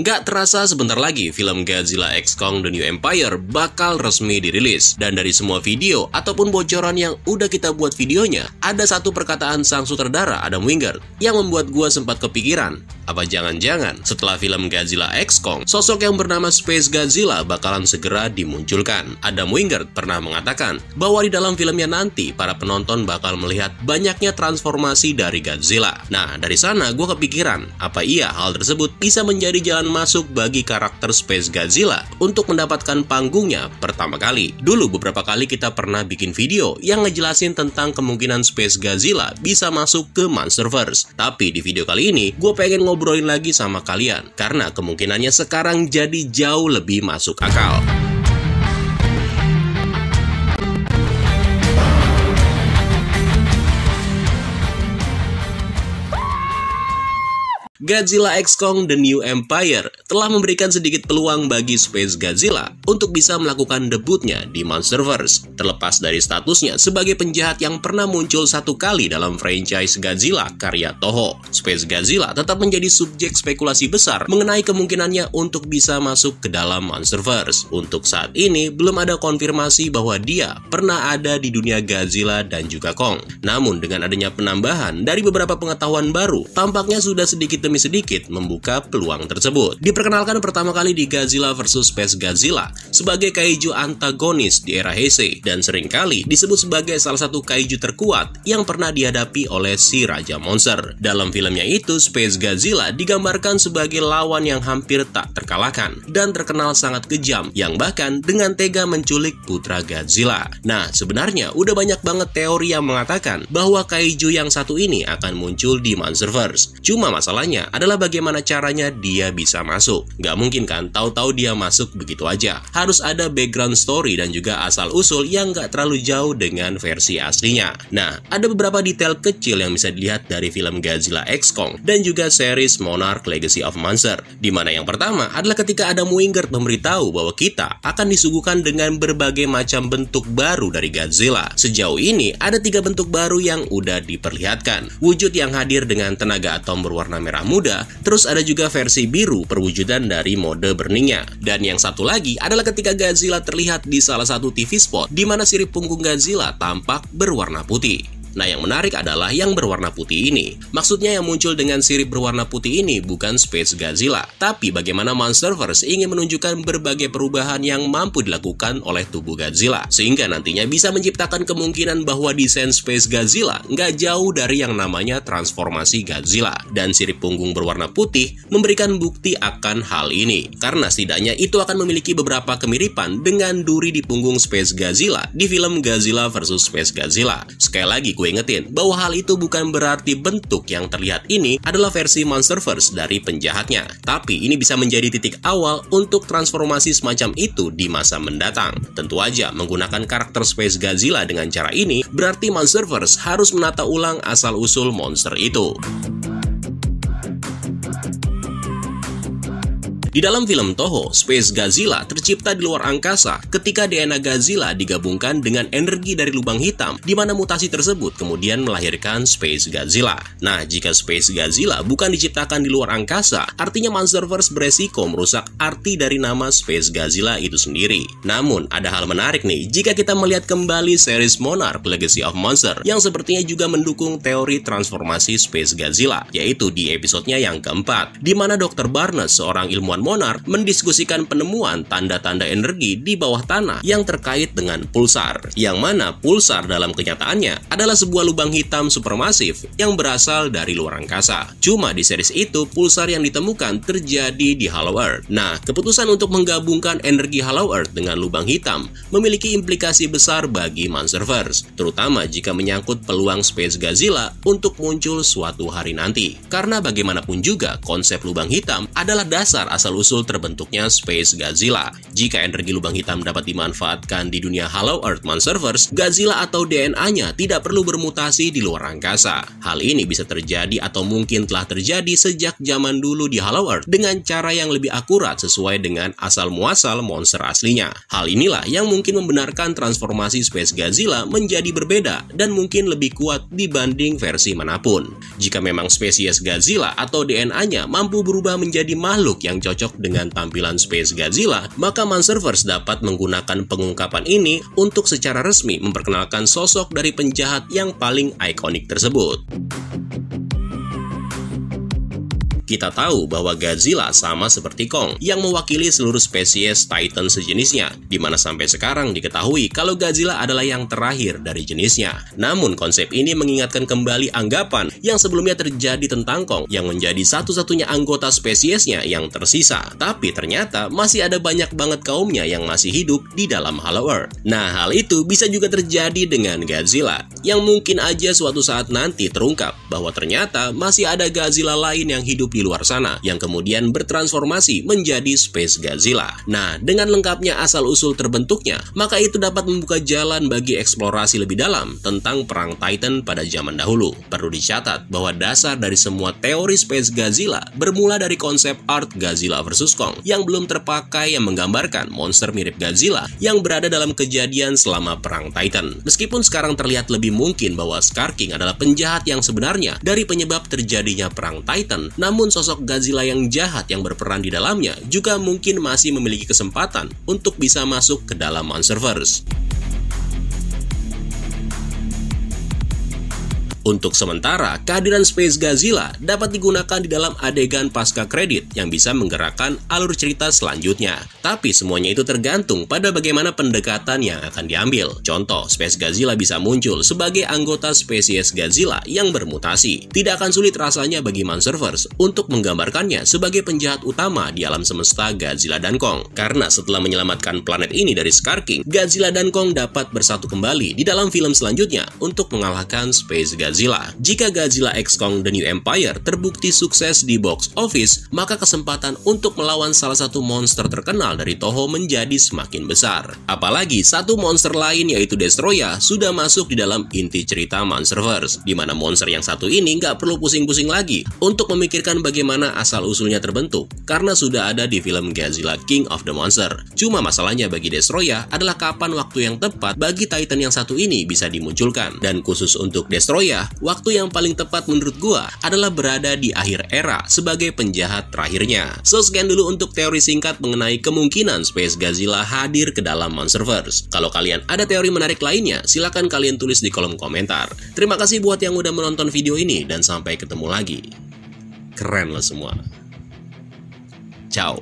Nggak terasa sebentar lagi film Godzilla x Kong The New Empire bakal resmi dirilis. Dan dari semua video ataupun bocoran yang udah kita buat videonya, ada satu perkataan sang sutradara Adam Wingard yang membuat gua sempat kepikiran, apa jangan-jangan setelah film Godzilla x Kong, sosok yang bernama Space Godzilla bakalan segera dimunculkan. Adam Wingard pernah mengatakan bahwa di dalam filmnya nanti para penonton bakal melihat banyaknya transformasi dari Godzilla. Nah, dari sana gua kepikiran, apa iya hal tersebut bisa menjadi jalan masuk bagi karakter Space Godzilla untuk mendapatkan panggungnya pertama kali. Dulu beberapa kali kita pernah bikin video yang ngejelasin tentang kemungkinan Space Godzilla bisa masuk ke Monsterverse. Tapi di video kali ini, gue pengen ngobrolin lagi sama kalian, karena kemungkinannya sekarang jadi jauh lebih masuk akal. Godzilla x Kong The New Empire telah memberikan sedikit peluang bagi Space Godzilla untuk bisa melakukan debutnya di Monsterverse. Terlepas dari statusnya sebagai penjahat yang pernah muncul satu kali dalam franchise Godzilla karya Toho, Space Godzilla tetap menjadi subjek spekulasi besar mengenai kemungkinannya untuk bisa masuk ke dalam Monsterverse. Untuk saat ini, belum ada konfirmasi bahwa dia pernah ada di dunia Godzilla dan juga Kong. Namun, dengan adanya penambahan dari beberapa pengetahuan baru, tampaknya sudah sedikit demi sedikit membuka peluang tersebut. Diperkenalkan pertama kali di Godzilla vs Space Godzilla sebagai kaiju antagonis di era Heisei dan seringkali disebut sebagai salah satu kaiju terkuat yang pernah dihadapi oleh si Raja Monster. Dalam filmnya itu, Space Godzilla digambarkan sebagai lawan yang hampir tak terkalahkan dan terkenal sangat kejam yang bahkan dengan tega menculik putra Godzilla. Nah, sebenarnya udah banyak banget teori yang mengatakan bahwa kaiju yang satu ini akan muncul di Monsterverse. Cuma masalahnya adalah bagaimana caranya dia bisa masuk. Gak mungkin kan tahu-tahu dia masuk begitu aja. Harus ada background story dan juga asal-usul yang gak terlalu jauh dengan versi aslinya. Nah, ada beberapa detail kecil yang bisa dilihat dari film Godzilla x Kong dan juga series Monarch Legacy of Monsters. Dimana yang pertama adalah ketika Adam Wingard memberitahu bahwa kita akan disuguhkan dengan berbagai macam bentuk baru dari Godzilla. Sejauh ini ada 3 bentuk baru yang udah diperlihatkan. Wujud yang hadir dengan tenaga atom berwarna merah muda, terus ada juga versi biru perwujudan dari mode burningnya. Dan yang satu lagi adalah ketika Godzilla terlihat di salah satu TV spot di mana sirip punggung Godzilla tampak berwarna putih. Nah, yang menarik adalah yang berwarna putih ini. Maksudnya yang muncul dengan sirip berwarna putih ini bukan Space Godzilla, tapi bagaimana Monsterverse ingin menunjukkan berbagai perubahan yang mampu dilakukan oleh tubuh Godzilla, sehingga nantinya bisa menciptakan kemungkinan bahwa desain Space Godzilla nggak jauh dari yang namanya transformasi Godzilla. Dan sirip punggung berwarna putih memberikan bukti akan hal ini, karena setidaknya itu akan memiliki beberapa kemiripan dengan duri di punggung Space Godzilla di film Godzilla vs Space Godzilla. Sekali lagi, gue ingetin bahwa hal itu bukan berarti bentuk yang terlihat ini adalah versi Monsterverse dari penjahatnya, tapi ini bisa menjadi titik awal untuk transformasi semacam itu di masa mendatang. Tentu aja menggunakan karakter Space Godzilla dengan cara ini berarti Monsterverse harus menata ulang asal-usul monster itu. Di dalam film Toho, Space Godzilla tercipta di luar angkasa ketika DNA Godzilla digabungkan dengan energi dari lubang hitam, di mana mutasi tersebut kemudian melahirkan Space Godzilla. Nah, jika Space Godzilla bukan diciptakan di luar angkasa, artinya Monsterverse beresiko merusak arti dari nama Space Godzilla itu sendiri. Namun, ada hal menarik nih jika kita melihat kembali series Monarch Legacy of Monsters yang sepertinya juga mendukung teori transformasi Space Godzilla, yaitu di episodenya yang keempat, di mana Dr. Barnes, seorang ilmuwan Monarch, mendiskusikan penemuan tanda-tanda energi di bawah tanah yang terkait dengan pulsar, yang mana pulsar dalam kenyataannya adalah sebuah lubang hitam supermasif yang berasal dari luar angkasa. Cuma di series itu, pulsar yang ditemukan terjadi di Hollow Earth. Nah, keputusan untuk menggabungkan energi Hollow Earth dengan lubang hitam memiliki implikasi besar bagi Monsterverse, terutama jika menyangkut peluang Space Godzilla untuk muncul suatu hari nanti. Karena bagaimanapun juga, konsep lubang hitam adalah dasar asal-usul terbentuknya Space Godzilla. Jika energi lubang hitam dapat dimanfaatkan di dunia Hollow Earth Monsterverse, Godzilla atau DNA-nya tidak perlu bermutasi di luar angkasa. Hal ini bisa terjadi atau mungkin telah terjadi sejak zaman dulu di Hollow Earth dengan cara yang lebih akurat sesuai dengan asal-muasal monster aslinya. Hal inilah yang mungkin membenarkan transformasi Space Godzilla menjadi berbeda dan mungkin lebih kuat dibanding versi manapun. Jika memang spesies Godzilla atau DNA-nya mampu berubah menjadi makhluk yang cocok cocok dengan tampilan Space Godzilla, maka Monsterverse dapat menggunakan pengungkapan ini untuk secara resmi memperkenalkan sosok dari penjahat yang paling ikonik tersebut. Kita tahu bahwa Godzilla sama seperti Kong yang mewakili seluruh spesies Titan sejenisnya, di mana sampai sekarang diketahui kalau Godzilla adalah yang terakhir dari jenisnya. Namun konsep ini mengingatkan kembali anggapan yang sebelumnya terjadi tentang Kong yang menjadi satu-satunya anggota spesiesnya yang tersisa. Tapi ternyata masih ada banyak banget kaumnya yang masih hidup di dalam Hollow Earth. Nah, hal itu bisa juga terjadi dengan Godzilla, yang mungkin aja suatu saat nanti terungkap bahwa ternyata masih ada Godzilla lain yang hidup di luar sana, yang kemudian bertransformasi menjadi Space Godzilla. Nah, dengan lengkapnya asal-usul terbentuknya, maka itu dapat membuka jalan bagi eksplorasi lebih dalam tentang perang Titan pada zaman dahulu. Perlu dicatat bahwa dasar dari semua teori Space Godzilla bermula dari konsep art Godzilla vs Kong yang belum terpakai, yang menggambarkan monster mirip Godzilla yang berada dalam kejadian selama perang Titan. Meskipun sekarang terlihat lebih mungkin bahwa Scar King adalah penjahat yang sebenarnya dari penyebab terjadinya perang Titan, namun sosok Godzilla yang jahat yang berperan di dalamnya juga mungkin masih memiliki kesempatan untuk bisa masuk ke dalam Monsterverse. Untuk sementara, kehadiran Space Godzilla dapat digunakan di dalam adegan pasca kredit yang bisa menggerakkan alur cerita selanjutnya. Tapi semuanya itu tergantung pada bagaimana pendekatan yang akan diambil. Contoh, Space Godzilla bisa muncul sebagai anggota spesies Godzilla yang bermutasi. Tidak akan sulit rasanya bagi Monsterverse untuk menggambarkannya sebagai penjahat utama di alam semesta Godzilla dan Kong. Karena setelah menyelamatkan planet ini dari Scar King, Godzilla dan Kong dapat bersatu kembali di dalam film selanjutnya untuk mengalahkan Space Godzilla. Jika Godzilla x Kong The New Empire terbukti sukses di box office, maka kesempatan untuk melawan salah satu monster terkenal dari Toho menjadi semakin besar. Apalagi satu monster lain yaitu Destoroyah sudah masuk di dalam inti cerita Monsterverse, di mana monster yang satu ini nggak perlu pusing-pusing lagi untuk memikirkan bagaimana asal-usulnya terbentuk, karena sudah ada di film Godzilla King of the Monster. Cuma masalahnya bagi Destoroyah adalah kapan waktu yang tepat bagi Titan yang satu ini bisa dimunculkan. Dan khusus untuk Destoroyah, waktu yang paling tepat menurut gua adalah berada di akhir era sebagai penjahat terakhirnya. So, sekian dulu untuk teori singkat mengenai kemungkinan Space Godzilla hadir ke dalam Monsterverse. Kalau kalian ada teori menarik lainnya, silahkan kalian tulis di kolom komentar. Terima kasih buat yang udah menonton video ini, dan sampai ketemu lagi. Keren lo semua. Ciao.